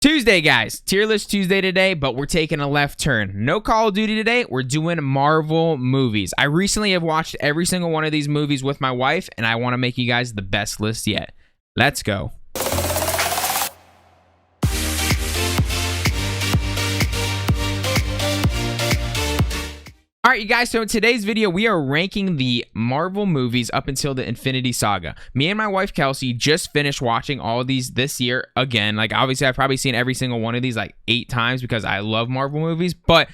Tuesday, guys. Tier list Tuesday today, but we're taking a left turn. No Call of Duty today. We're doing Marvel movies. I recently have watched every single one of these movies with my wife, and I want to make you guys the best list yet. Let's go. All right, you guys, so in today's video, we are ranking the Marvel movies up until the Infinity Saga. Me and my wife, Kelsey, just finished watching all of these this year again. Like, obviously, I've probably seen every single one of these like 8 times because I love Marvel movies, but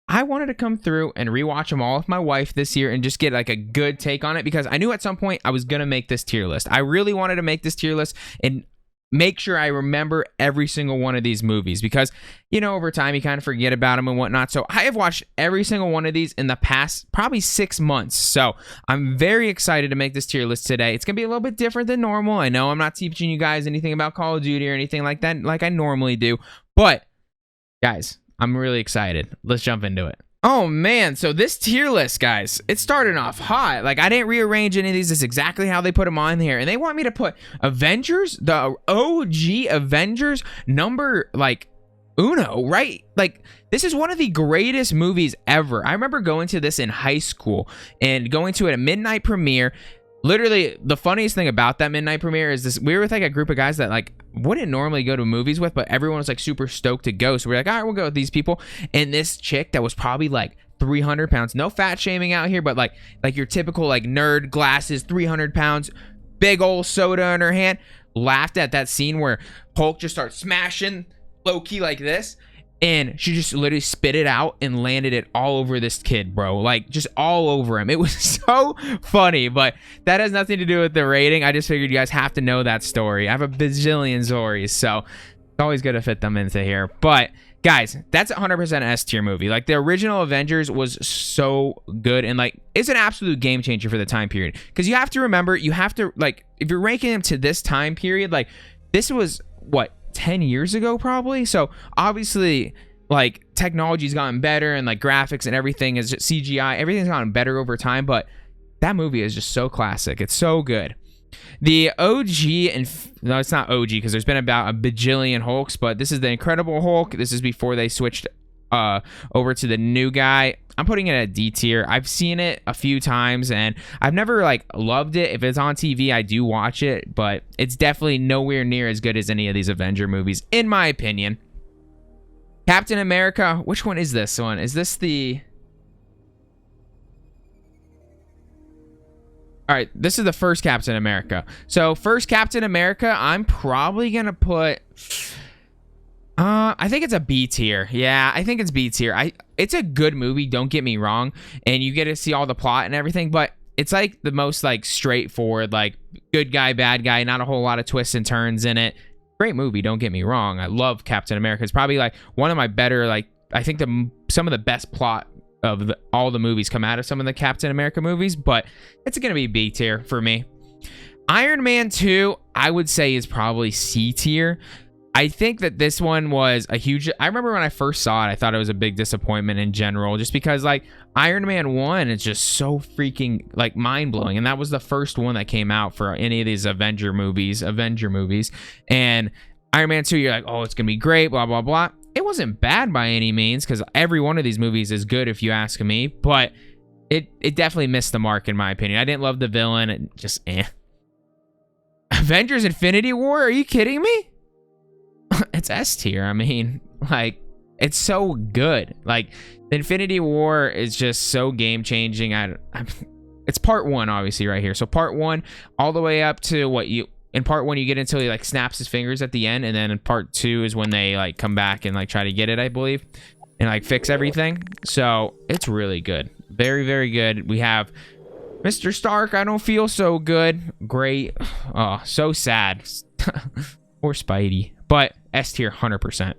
I wanted to come through and rewatch them all with my wife this year and just get like a good take on it because I knew at some point I was going to make this tier list. I really wanted to make this tier list and make sure I remember every single one of these movies because, you know, over time you kind of forget about them and whatnot. So I have watched every single one of these in the past probably 6 months. So I'm very excited to make this tier list today. It's going to be a little bit different than normal. I know I'm not teaching you guys anything about Call of Duty or anything like that like I normally do. But guys, I'm really excited. Let's jump into it. Oh man, so this tier list, guys, it started off hot. Like, I didn't rearrange any of these. This is exactly how they put them on here. And they want me to put Avengers, the OG Avengers, number, like, uno, right? Like, this is one of the greatest movies ever. I remember going to this in high school and going to it at midnight premiere. Literally, the funniest thing about that midnight premiere is this: we were with like a group of guys that like wouldn't normally go to movies with, but everyone was like super stoked to go. So we're like, all right, we'll go with these people. And this chick that was probably like 300 pounds, no fat shaming out here, but like your typical like nerd, glasses, 300 pounds, big old soda in her hand, laughed at that scene where Hulk just starts smashing Loki like this. And she just literally spit it out and landed it all over this kid, bro. Like, just all over him. It was so funny, but that has nothing to do with the rating. I just figured you guys have to know that story. I have a bazillion stories, so it's always good to fit them into here. But, guys, that's 100% S tier movie. Like, the original Avengers was so good, and, like, it's an absolute game changer for the time period. Because you have to remember, you have to, like, if you're ranking them to this time period, like, this was, what, 10 years ago probably? So obviously like technology's gotten better and like graphics and everything is just CGI, everything's gotten better over time, but that movie is just so classic. It's so good. The OG, and no, it's not OG because there's been about a bajillion Hulks, but this is the Incredible Hulk. This is before they switched over to the new guy. I'm putting it at D tier. I've seen it a few times and I've never like loved it. If it's on TV, I do watch it, but it's definitely nowhere near as good as any of these Avenger movies, in my opinion. Captain America, which one is this one? Is this the... All right, this is the first Captain America. So first Captain America, I'm probably gonna put... I think it's a B tier. Yeah, I think it's B tier. It's a good movie, don't get me wrong, and you get to see all the plot and everything, but it's like the most like straightforward, like good guy, bad guy, not a whole lot of twists and turns in it. Great movie, don't get me wrong. I love Captain America. It's probably like one of my better, like I think some of the best plot of all the movies come out of some of the Captain America movies, but it's gonna be B tier for me. Iron Man 2, I would say is probably C tier. I think that this one was a huge... I remember when I first saw it, I thought it was a big disappointment in general, just because, like, Iron Man 1 is just so freaking, like, mind-blowing, and that was the first one that came out for any of these Avenger movies, and Iron Man 2, you're like, oh, it's gonna be great, blah, blah, blah. It wasn't bad by any means, because every one of these movies is good, if you ask me, but it definitely missed the mark, in my opinion. I didn't love the villain, and just, Avengers Infinity War? Are you kidding me? It's S tier. I mean, like, it's so good. Like, the Infinity War is just so game changing. It's part 1, obviously, right here. So part 1 all the way up to in part 1 you get until he like snaps his fingers at the end, and then in part 2 is when they like come back and like try to get it, I believe, and like fix everything. So it's really good. Very, very good. We have Mr. Stark. I don't feel so good. Great. Oh, so sad. Or Spidey. But S tier 100%.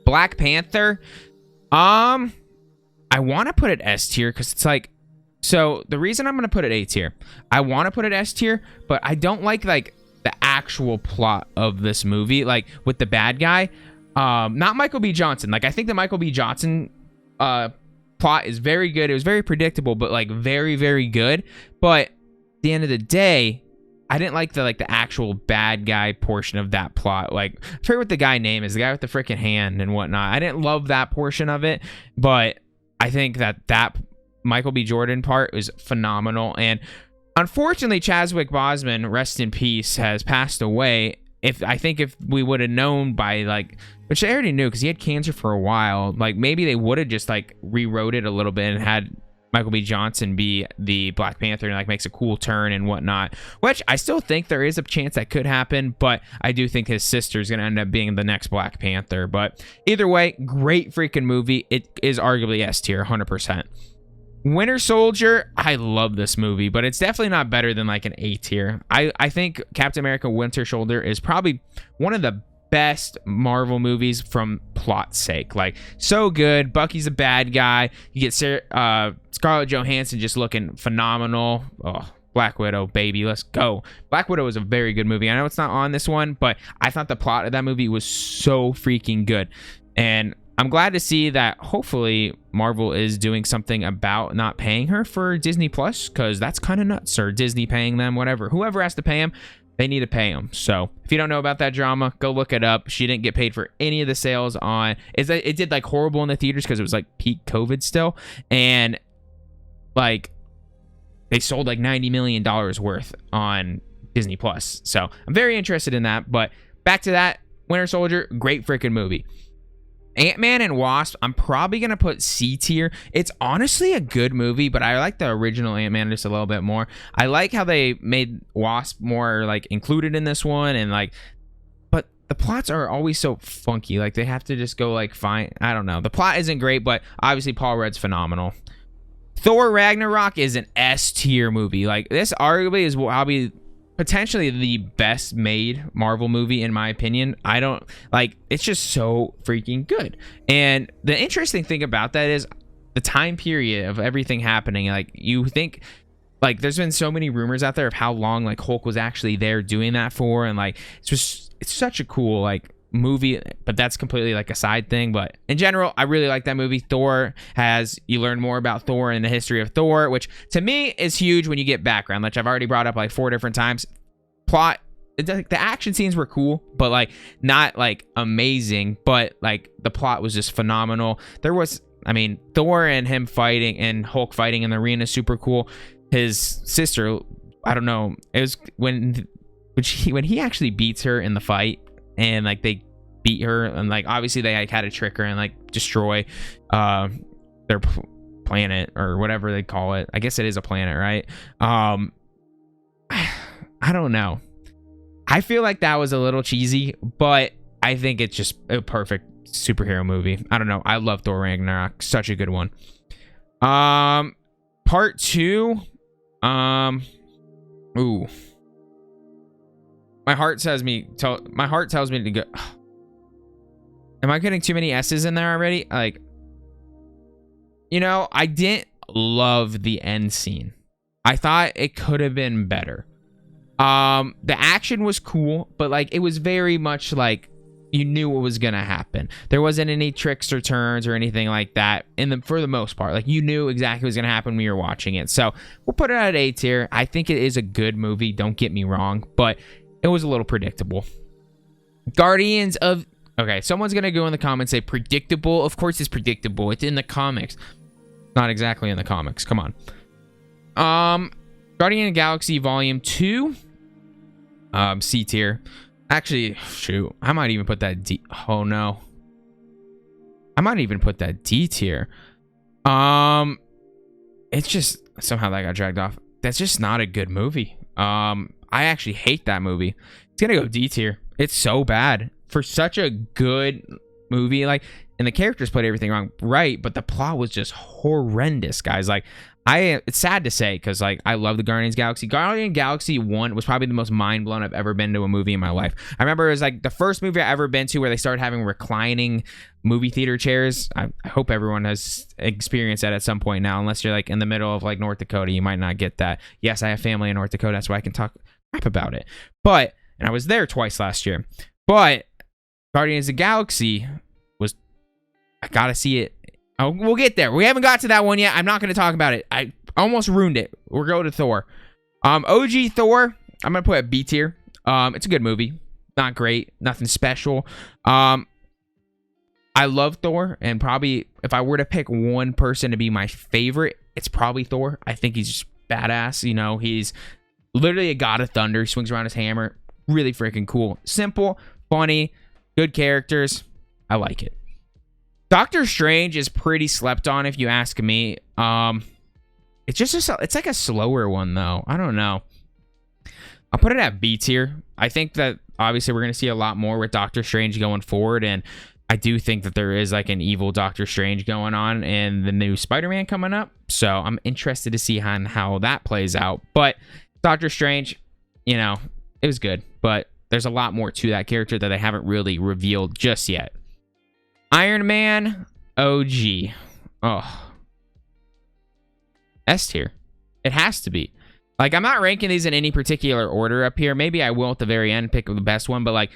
Black Panther. I want to put it S tier because it's like... So the reason I'm going to put it A tier, I want to put it S tier, but I don't like the actual plot of this movie, like with the bad guy. Not Michael B. Johnson. Like, I think the Michael B. Johnson plot is very good. It was very predictable, but like very, very good. But at the end of the day, I didn't like the actual bad guy portion of that plot. Like, I forget what the guy name is, the guy with the freaking hand and whatnot. I didn't love that portion of it, but I think that Michael B. Jordan part was phenomenal. And unfortunately, Chadwick Boseman, rest in peace, has passed away. I think if we would have known by like, which I already knew because he had cancer for a while, like maybe they would have just like rewrote it a little bit and had Michael B. Johnson be the Black Panther and like makes a cool turn and whatnot, which I still think there is a chance that could happen, but I do think his sister is going to end up being the next Black Panther. But either way, great freaking movie. It is arguably S tier, 100%. Winter Soldier, I love this movie, but it's definitely not better than like an A tier. I think Captain America Winter Soldier is probably one of the best Marvel movies from plot's sake. Like, so good. Bucky's a bad guy. You get Scarlett Johansson just looking phenomenal. Oh, Black Widow, baby, let's go. Black Widow is a very good movie. I know it's not on this one, but I thought the plot of that movie was so freaking good. And I'm glad to see that hopefully Marvel is doing something about not paying her for Disney Plus, because that's kind of nuts. Or Disney paying them, whatever. Whoever has to pay them, they need to pay them. So if you don't know about that drama, go look it up. She didn't get paid for any of the sales on it. Did like horrible in the theaters because it was like peak COVID still. And like they sold like $90 million worth on Disney Plus. So I'm very interested in that. But back to that, Winter Soldier, great freaking movie. Ant-Man and Wasp, I'm probably going to put C tier. It's honestly a good movie, but I like the original Ant-Man just a little bit more. I like how they made Wasp more like included in this one, and like, but the plots are always so funky. Like they have to just go like fine. I don't know. The plot isn't great, but obviously Paul Rudd's phenomenal. Thor Ragnarok is an S tier movie. Like this arguably is what I'll be potentially the best made Marvel movie in my opinion. I don't like, it's just so freaking good. And the interesting thing about that is the time period of everything happening. Like you think like there's been so many rumors out there of how long like Hulk was actually there doing that for, and like it's such a cool like movie, but that's completely like a side thing. But in general, I really like that movie. You learn more about Thor and the history of Thor, which to me is huge when you get background, which I've already brought up like 4 different times. Plot, the action scenes were cool, but like not like amazing, but like the plot was just phenomenal. There was, I mean, Thor and him fighting and Hulk fighting in the arena is super cool. His sister, I don't know, it was when he actually beats her in the fight, and like they beat her, and like obviously they like had to trick her and like destroy their planet or whatever they call it. I guess it is a planet, right? I don't know. I feel like that was a little cheesy, but I think it's just a perfect superhero movie. I don't know. I love Thor Ragnarok. Such a good one. Part 2. Ooh. My heart tells me to go. Am I getting too many S's in there already? Like, you know, I didn't love the end scene. I thought it could have been better. The action was cool, but like it was very much like you knew what was gonna happen. There wasn't any tricks or turns or anything like that. For the most part, like you knew exactly what was gonna happen when you were watching it. So we'll put it at A tier. I think it is a good movie. Don't get me wrong, but it was a little predictable. Guardians of... Okay, someone's going to go in the comments and say predictable. Of course it's predictable. It's in the comics. Not exactly in the comics. Come on. Guardian of the Galaxy Volume 2. C tier. Actually, shoot. I might even put that D... Oh, no. I might even put that D tier. It's just... Somehow that got dragged off. That's just not a good movie. I actually hate that movie. It's gonna go D tier. It's so bad for such a good movie. Like, and the characters played everything wrong, right? But the plot was just horrendous, guys. Like, it's sad to say because like I love the Guardians Galaxy. Guardian Galaxy 1 was probably the most mind blown I've ever been to a movie in my life. I remember it was like the first movie I ever been to where they started having reclining movie theater chairs. I hope everyone has experienced that at some point now, unless you're like in the middle of like North Dakota, you might not get that. Yes, I have family in North Dakota, that's why I can talk crap about it. But, and I was there twice last year. But Guardians of the Galaxy was, I gotta see it. Oh, we'll get there. We haven't got to that one yet. I'm not going to talk about it. I almost ruined it. We'll go to Thor. OG Thor. I'm gonna put it B tier. It's a good movie, not great, nothing special. I love Thor, and probably if I were to pick one person to be my favorite, it's probably Thor. I think he's just badass. You know, he's literally a god of thunder. He swings around his hammer. Really freaking cool. Simple, funny, good characters. I like it. Doctor Strange is pretty slept on, if you ask me. It's just it's like a slower one though. I don't know. I'll put it at B tier. I think that obviously we're gonna see a lot more with Doctor Strange going forward, and I do think that there is like an evil Doctor Strange going on in the new Spider-Man coming up. So I'm interested to see how that plays out. But Doctor Strange, you know, it was good, but there's a lot more to that character that they haven't really revealed just yet. Iron Man OG. Oh. S tier. It has to be. Like, I'm not ranking these in any particular order up here. Maybe I will at the very end pick the best one, but like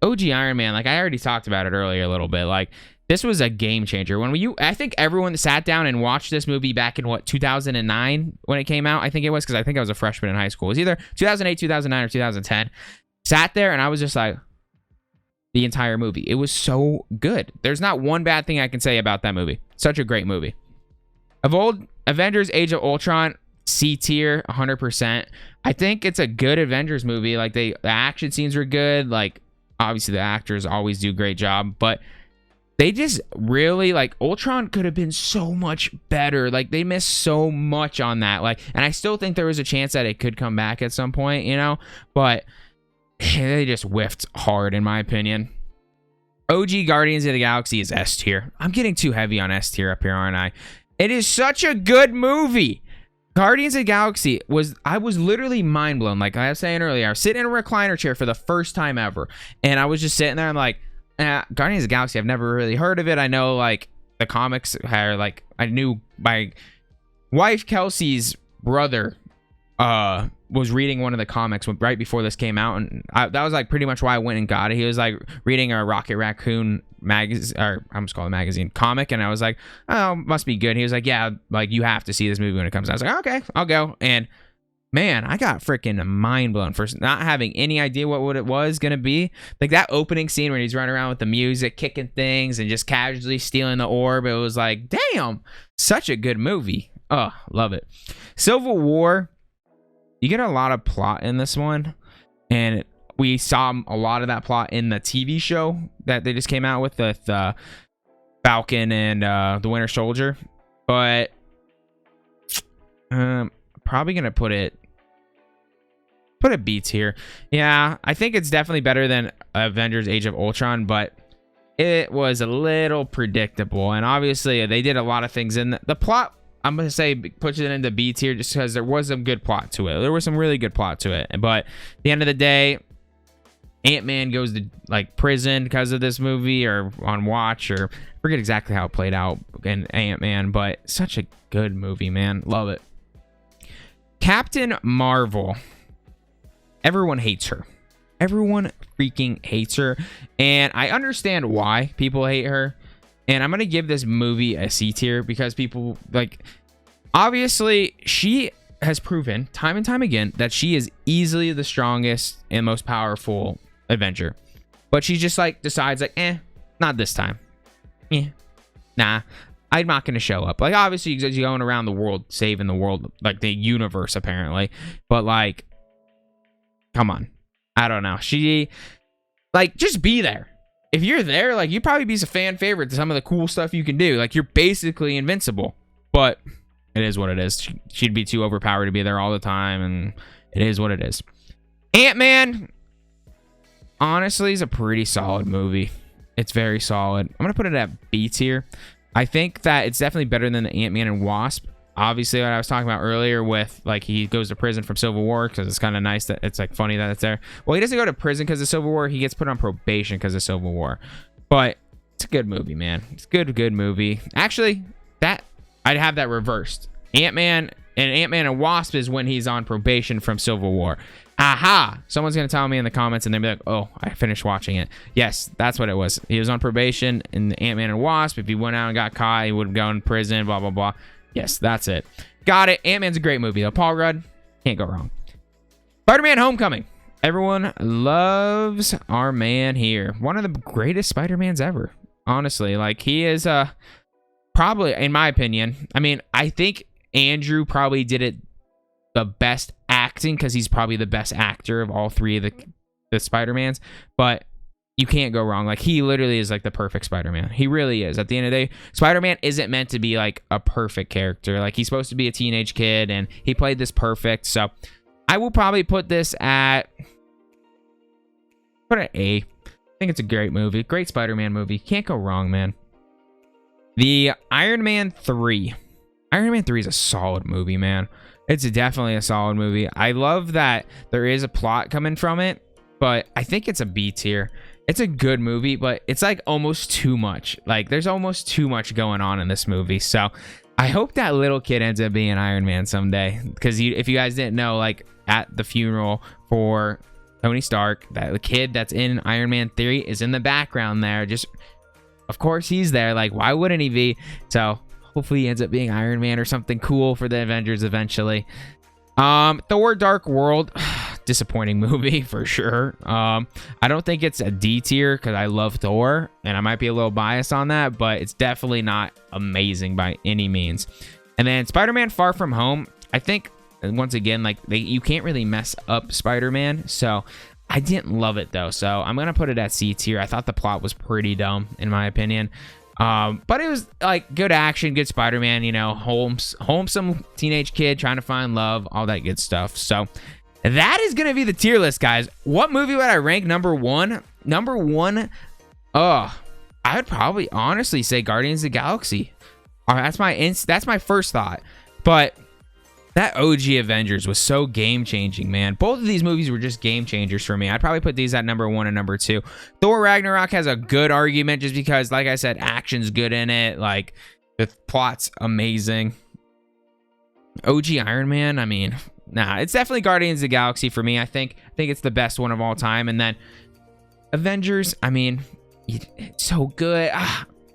OG Iron Man, like I already talked about it earlier a little bit. Like, this was a game changer. I think everyone sat down and watched this movie back in 2009 when it came out. I think it was, because I think I was a freshman in high school. It was either 2008, 2009, or 2010. Sat there and I was just like, the entire movie. It was so good. There's not one bad thing I can say about that movie. Such a great movie. Avengers Age of Ultron, C tier, 100%. I think it's a good Avengers movie. Like, the action scenes were good. Like, obviously the actors always do a great job, but they just really, like, Ultron could have been so much better. Like, they missed so much on that. Like, and I still think there was a chance that it could come back at some point, you know, but they just whiffed hard, in my opinion. OG Guardians of the Galaxy is S tier. I'm getting too heavy on S tier up here, aren't I? It is such a good movie. Guardians of the Galaxy I was literally mind blown. Like I was saying earlier, I was sitting in a recliner chair for the first time ever, and I was just sitting there. I'm like, Guardians of the Galaxy, I've never really heard of it. I know, like, the comics are, like, I knew my wife Kelsey's brother was reading one of the comics right before this came out, and that was like pretty much why I went and got it. He was like reading a Rocket Raccoon magazine, or I'm just calling it magazine, comic, and I was like, oh, must be good. He was like, yeah, like, you have to see this movie when it comes out. I was like, okay, I'll go. And man, I got freaking mind blown for not having any idea what it was gonna be. Like, that opening scene when he's running around with the music, kicking things, and just casually stealing the orb. It was like, damn, such a good movie. Oh, love it. Civil War. You get a lot of plot in this one, and we saw a lot of that plot in the TV show that they just came out with Falcon and the Winter Soldier. But probably gonna put it B tier. Yeah, I think it's definitely better than Avengers Age of Ultron, but it was a little predictable, and obviously they did a lot of things in the plot. I'm going to say push it into B tier just because there was some good plot to it. There was some really good plot to it. But at the end of the day, Ant-Man goes to, like, prison because of this movie, or on watch, or I forget exactly how it played out in Ant-Man, but such a good movie, man. Love it. Captain Marvel. Everyone hates her. Everyone freaking hates her. And I understand why people hate her. And I'm going to give this movie a C tier because people, like, obviously she has proven time and time again that she is easily the strongest and most powerful Avenger. But she just, like, decides, like, not this time. Nah, I'm not going to show up. Like, obviously she's going around the world, saving the world, like, the universe, apparently. But, like, come on. I don't know. She, like, just be there. If you're there, like, you'd probably be a fan favorite to some of the cool stuff you can do. Like, you're basically invincible. But it is what it is. She'd be too overpowered to be there all the time, and it is what it is. Ant-Man, honestly, is a pretty solid movie. It's very solid. I'm going to put it at B tier. I think that it's definitely better than the Ant-Man and Wasp. Obviously, what I was talking about earlier with, like, he goes to prison from Civil War because it's kind of nice that it's, like, funny that it's there. Well, he doesn't go to prison because of Civil War. He gets put on probation because of Civil War. But it's a good movie, man. It's a good movie. Actually, I'd have that reversed. Ant-Man and Wasp is when he's on probation from Civil War. Aha! Someone's going to tell me in the comments, and they'll be like, oh, I finished watching it. Yes, that's what it was. He was on probation in Ant-Man and Wasp. If he went out and got caught, he would go in prison, blah, blah, blah. Yes, that's it. Got it. Ant-Man's a great movie, though. Paul Rudd, can't go wrong. Spider-Man Homecoming. Everyone loves our man here. One of the greatest Spider-Mans ever. Honestly, like, he is probably, in my opinion, I mean, I think Andrew probably did it the best acting because he's probably the best actor of all three of the Spider-Mans, but you can't go wrong. Like, he literally is like the perfect Spider-Man. He really is. At the end of the day, Spider-Man isn't meant to be like a perfect character. Like, he's supposed to be a teenage kid, and he played this perfect. So I will probably put this at A. I think it's a great movie. Great Spider-Man movie. Can't go wrong, man. The Iron Man 3. Iron Man 3 is a solid movie, man. It's definitely a solid movie. I love that there is a plot coming from it, but I think it's a B tier. It's a good movie, but it's like almost too much. Like, there's almost too much going on in this movie. So I hope that little kid ends up being Iron Man someday. Because if you guys didn't know, like, at the funeral for Tony Stark, that the kid that's in Iron Man 3 is in the background there. Just, of course he's there. Like, why wouldn't he be? So hopefully he ends up being Iron Man or something cool for the Avengers eventually. Thor Dark World. Disappointing movie for sure. I don't think it's a D tier because I love Thor and I might be a little biased on that, but it's definitely not amazing by any means. And then Spider-Man Far From Home, I think, once again, like, you can't really mess up Spider-Man, so I didn't love it though, so I'm gonna put it at C tier. I thought the plot was pretty dumb in my opinion, but it was like good action, good Spider-Man, you know, wholesome teenage kid trying to find love, all that good stuff. So that is going to be the tier list, guys. What movie would I rank number one? Number one, I would probably honestly say Guardians of the Galaxy. All right, that's my first thought. But that OG Avengers was so game-changing, man. Both of these movies were just game changers for me. I'd probably put these at number one and number two. Thor Ragnarok has a good argument just because, like I said, action's good in it. Like, the plot's amazing. OG Iron Man, I mean, nah, it's definitely Guardians of the Galaxy for me. I think it's the best one of all time. And then Avengers, I mean, it's so good.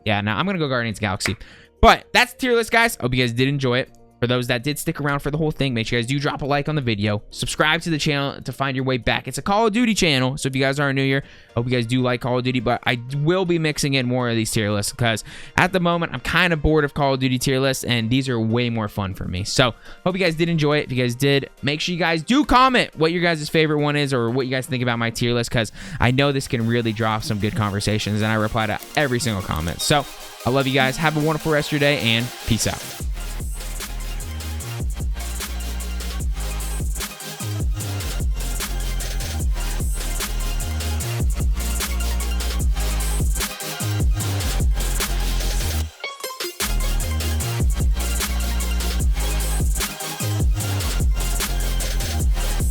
Yeah, no, I'm going to go Guardians of the Galaxy. But that's the tier list, guys. Hope you guys did enjoy it. For those that did stick around for the whole thing, make sure you guys do drop a like on the video. Subscribe to the channel to find your way back. It's a Call of Duty channel, so if you guys aren't new here, hope you guys do like Call of Duty, but I will be mixing in more of these tier lists because at the moment, I'm kind of bored of Call of Duty tier lists, and these are way more fun for me. So, hope you guys did enjoy it. If you guys did, make sure you guys do comment what your guys' favorite one is or what you guys think about my tier list because I know this can really draw some good conversations, and I reply to every single comment. So, I love you guys. Have a wonderful rest of your day, and peace out.